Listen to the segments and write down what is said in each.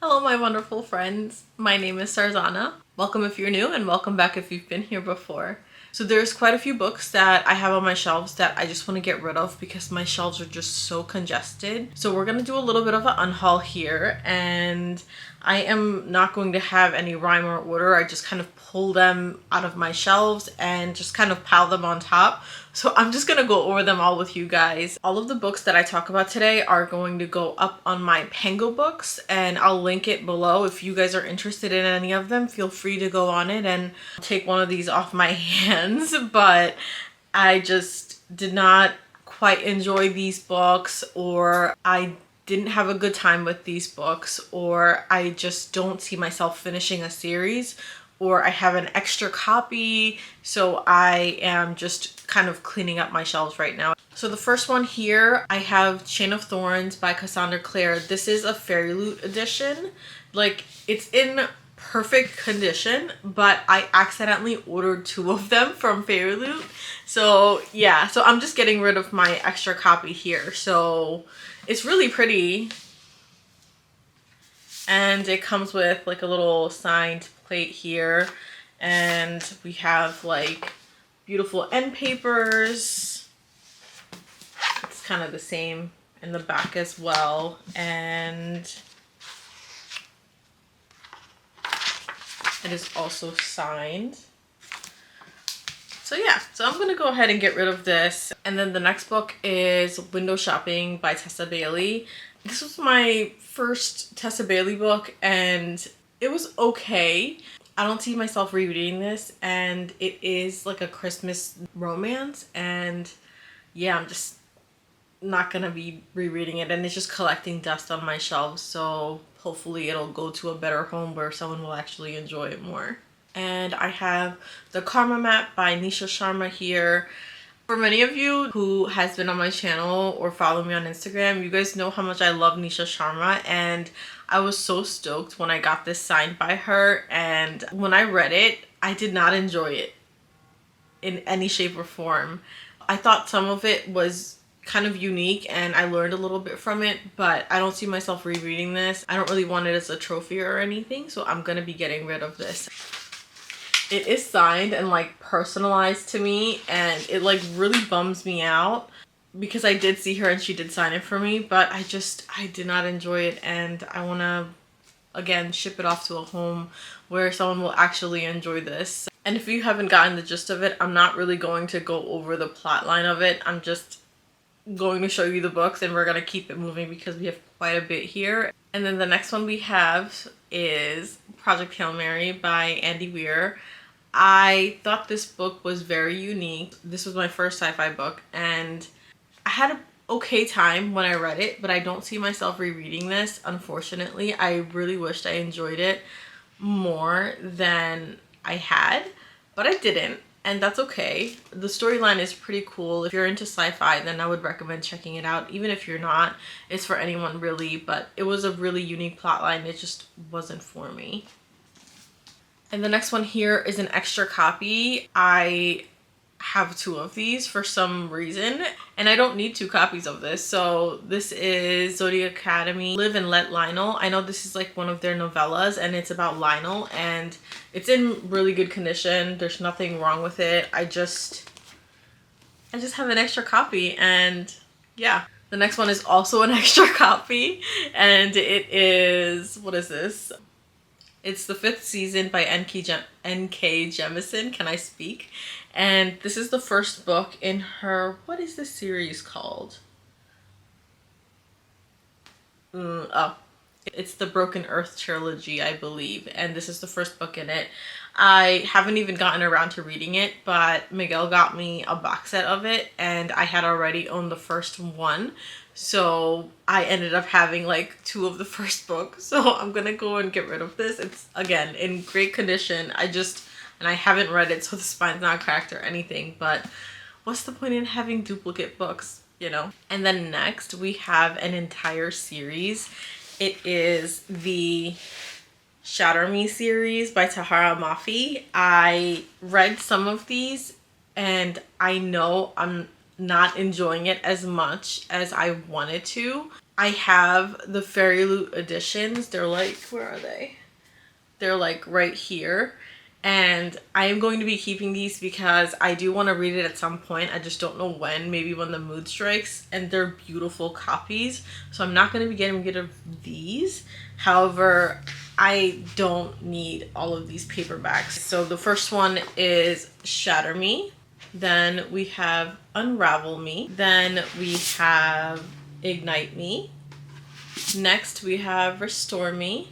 Hello, my wonderful friends. My name is Sarzana. Welcome if you're new, and welcome back if you've been here before. So there's quite a few books that I have on my shelves that I just want to get rid of because my shelves are just so congested. So we're gonna do a little bit of an unhaul here, and I am not going to have any rhyme or order. I just kind of pull them out of my shelves and just kind of pile them on top. So I'm just gonna go over them all with you guys. All of the books that I talk about today are going to go up on my Pango Books, and I'll link it below. If you guys are interested in any of them, feel free to go on it and take one of these off my hands. But I just did not quite enjoy these books, or I didn't have a good time with these books, or I just don't see myself finishing a series, or I have an extra copy, so I am just kind of cleaning up my shelves right now. So the first one here, I have Chain of Thorns by Cassandra Clare. This is a Fairy Loot edition. Like, it's in perfect condition, but I accidentally ordered 2 of them from Fairy Loot. So yeah, so I'm just getting rid of my extra copy here. So it's really pretty. And it comes with like a little signed plate here, and we have like beautiful end papers. It's kind of the same in the back as well, and it is also signed. So yeah, so I'm gonna go ahead and get rid of this. And then the next book is Window Shopping by Tessa Bailey. This was my first Tessa Bailey book, and it was okay. I don't see myself rereading this, and it is like a Christmas romance, and yeah, I'm just not gonna be rereading it, and it's just collecting dust on my shelves, so hopefully it'll go to a better home where someone will actually enjoy it more. And I have The Karma Map by Nisha Sharma here. For many of you who has been on my channel or follow me on Instagram, you guys know how much I love Nisha Sharma, and I was so stoked when I got this signed by her, and when I read it, I did not enjoy it in any shape or form. I thought some of it was kind of unique and I learned a little bit from it, but I don't see myself rereading this. I don't really want it as a trophy or anything, so I'm gonna be getting rid of this. It is signed and like personalized to me, and it like really bums me out because I did see her and she did sign it for me, but I did not enjoy it, and I want to again ship it off to a home where someone will actually enjoy this. And if you haven't gotten the gist of it, I'm not really going to go over the plot line of it. I'm just going to show you the books, and we're going to keep it moving because we have quite a bit here. And then the next one we have is Project Hail Mary by Andy Weir. I thought this book was very unique. This was my first sci-fi book, and I had an okay time when I read it, but I don't see myself rereading this, unfortunately. I really wished I enjoyed it more than I had, but I didn't, and that's okay. The storyline is pretty cool. If you're into sci-fi, then I would recommend checking it out. Even if you're not, it's for anyone really, but it was a really unique plotline. It just wasn't for me. And the next one here is an extra copy. I have 2 of these for some reason, and I don't need 2 copies of this. So this is Zodiac Academy, Live and Let Lionel. I know this is like one of their novellas, and it's about Lionel, and it's in really good condition. There's nothing wrong with it. I just have an extra copy, and yeah. The next one is also an extra copy, and it is, what is this? It's The Fifth Season by N.K. Jemisin. Can I speak? And this is the first book in her, what is this series called? It's the Broken Earth trilogy, I believe. And this is the first book in it. I haven't even gotten around to reading it, but Miguel got me a box set of it, and I had already owned the first one. So I ended up having like 2 of the first book. So I'm gonna go and get rid of this. It's again in great condition. And I haven't read it, so the spine's not cracked or anything, but what's the point in having duplicate books, you know? And then next we have an entire series. It is the Shatter Me series by Tahara Mafi. I read some of these, and I know I'm not enjoying it as much as I wanted to. I have the Fairy Loot editions. They're like, where are they? They're like right here. And I am going to be keeping these because I do want to read it at some point. I just don't know when, maybe when the mood strikes. And they're beautiful copies. So I'm not going to be getting rid of these. However, I don't need all of these paperbacks. So the first one is Shatter Me. Then we have Unravel Me. Then we have Ignite Me. Next we have Restore Me.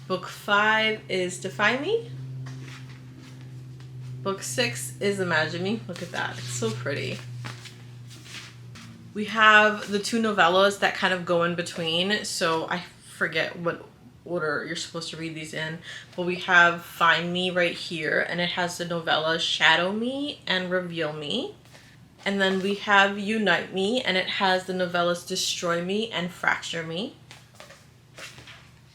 Book 5 is Defy Me. Book 6 is Imagine Me. Look at that. It's so pretty. We have the 2 novellas that kind of go in between. So I forget what order you're supposed to read these in. But we have Find Me right here. And it has the novella Shadow Me and Reveal Me. And then we have Unite Me. And it has the novellas Destroy Me and Fracture Me.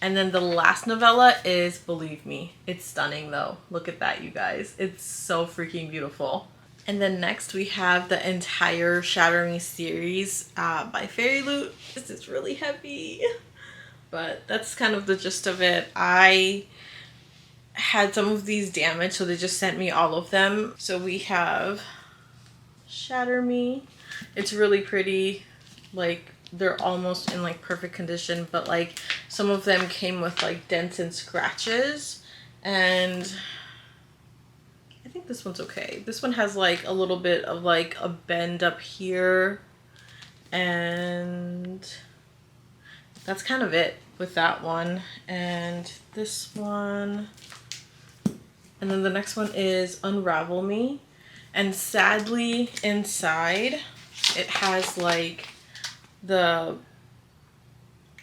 And then the last novella is Believe Me. It's stunning though. Look at that, you guys. It's so freaking beautiful. And then next we have the entire Shatter Me series by Fairy Loot. This is really heavy, but that's kind of the gist of it. I had some of these damaged, so they just sent me all of them. So we have Shatter Me. It's really pretty. Like, they're almost in like perfect condition, but like some of them came with like dents and scratches, and I think this one's okay. This one has like a little bit of like a bend up here, and that's kind of it with that one. And this one, and then the next one is Unravel Me, and sadly inside it has like the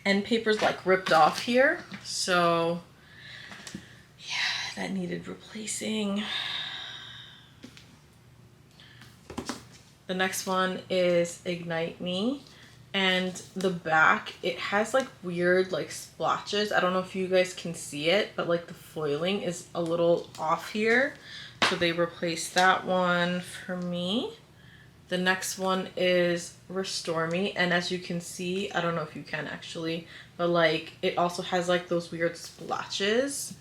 end paper's like ripped off here, so yeah, that needed replacing. The next one is Ignite Me, and the back, it has like weird like splotches. I don't know if you guys can see it, but like the foiling is a little off here, so they replaced that one for me. The next one is Restore Me, and as you can see, I don't know if you can actually, but like it also has like those weird splotches.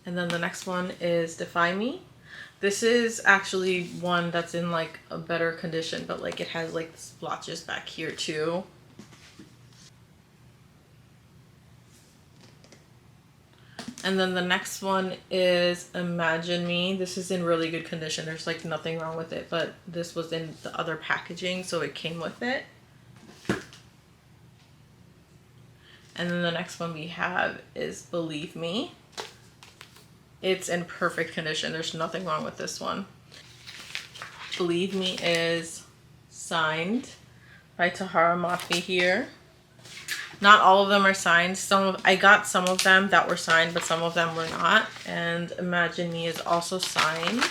And then the next one is Defy Me. This is actually one that's in like a better condition, but like it has like splotches back here too. And then the next one is Imagine Me. This is in really good condition. There's like nothing wrong with it, but this was in the other packaging, so it came with it. And then the next one we have is Believe Me. It's in perfect condition. There's nothing wrong with this one. Believe Me is signed by Tahara Mafi here. Not all of them are signed. I got some of them that were signed, but some of them were not. And Imagine Me is also signed.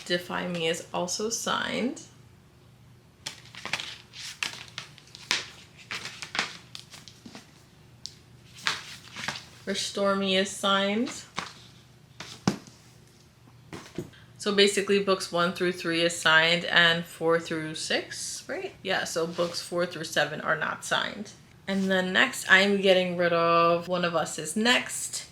Defy Me is also signed. Restore Me is signed. So basically books 1 through 3 is signed and 4 through 6, right? Yeah, so books 4 through 7 are not signed. And then next I'm getting rid of One of Us Is Next.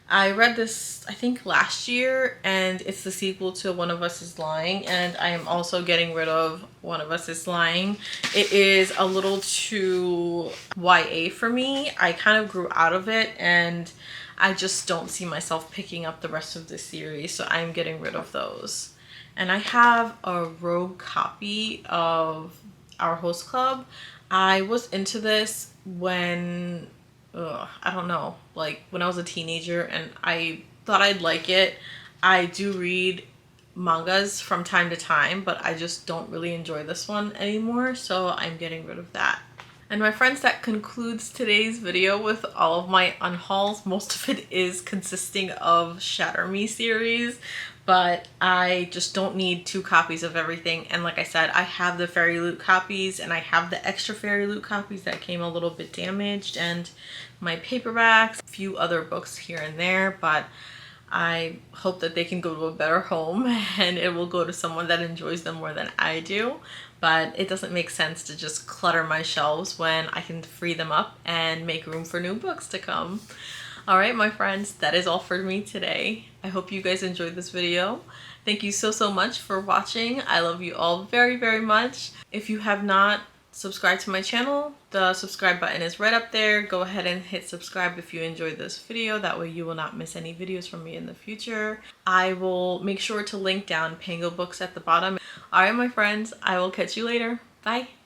I read this, I think last year, and it's the sequel to One of Us Is Lying, and I am also getting rid of One of Us Is Lying. It is a little too YA for me. I kind of grew out of it, and I just don't see myself picking up the rest of the series, so I'm getting rid of those. And I have a rogue copy of Our Host Club. I was into this when, I don't know, like when I was a teenager, and I thought I'd like it. I do read mangas from time to time, but I just don't really enjoy this one anymore, so I'm getting rid of that. And my friends, that concludes today's video with all of my unhauls. Most of it is consisting of Shatter Me series, but I just don't need 2 copies of everything. And like I said, I have the Fairy Loot copies and I have the extra Fairy Loot copies that came a little bit damaged, and my paperbacks, a few other books here and there, but I hope that they can go to a better home and it will go to someone that enjoys them more than I do. But it doesn't make sense to just clutter my shelves when I can free them up and make room for new books to come. All right, my friends, that is all for me today. I hope you guys enjoyed this video. Thank you so much for watching. I love you all very much. If you have not subscribed to my channel, the subscribe button is right up there. Go ahead and hit subscribe if you enjoyed this video. That way you will not miss any videos from me in the future. I will make sure to link down Pango Books at the bottom. All right, my friends, I will catch you later. Bye.